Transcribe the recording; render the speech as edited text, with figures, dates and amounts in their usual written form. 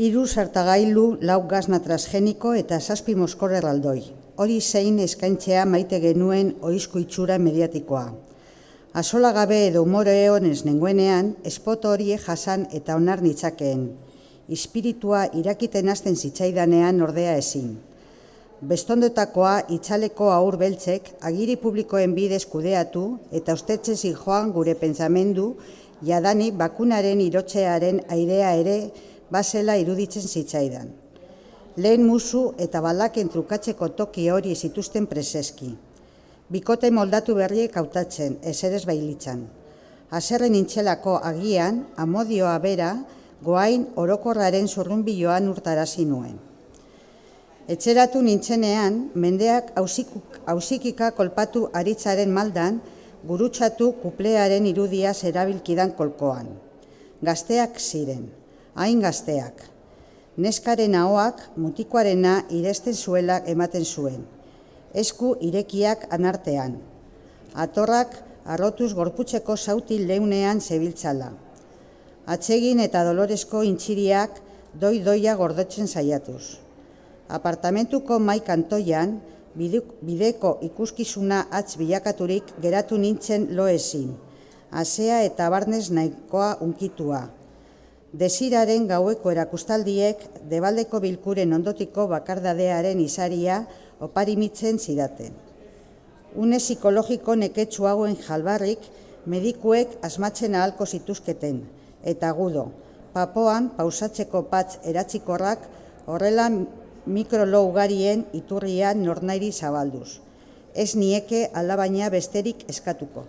3 sartagailu, 4 gasna transgeniko eta 7 moskor erraldoi. Hori zein eskaintzea maite genuen ohizko itxura mediatikoa. Asola gabe edo umore honez nengoenean, espot hori jasan eta onar nitzakeen. Espiritua irakiten hasten zitzaidanean ordea ezin. Bestondotakoa itxaleko aur beltzek agiri publikoen bidez kudeatu eta ustetxe joan gure pentsamendu jadani bakunaren irotzearen airea ere basela iruditzen zitzaidan. Lehen musu eta balaken trukatzeko toki hori zituzten preseski. Bikote moldatu berriek hautatzen, eserez bailitzan. Haserren nintxelako agian, amodioa bera, goain orokorraren zurrunbiloan urtarazi nuen. Etxeratu nintzenean, mendeak hausikika kolpatu aritzaren maldan, gurutzatu kuplearen irudia zerabilkidan kolkoan. Gazteak ziren, hain gazteak. Neskaren ahoak mutikoarena iresten zuela ematen zuen. Esku irekiak anartean. Atorrak arrotuz gorputzeko zauti leunean zebiltzala. Atsegin eta doloresko intxiriak doi-doia gordotzen saiatuz. Apartamentuko mai kantoian, bideko ikuskizuna atz bilakaturik geratu nintzen lo ezin, asea eta barnez nahikoa unkitua. Desiraren gaueko erakustaldiek debaldeko bilkuren ondotiko bakardadearen izaria oparimitzen zidaten. Une psikologiko neketsu hauen jalbarrik medikuek asmatzen ahalko zituzketen, eta gudo, papoan pausatzeko patz eratzikorrak horrela mikrolo ugarien iturrian nornairi zabalduz. Ez nieke alabaina besterik eskatuko.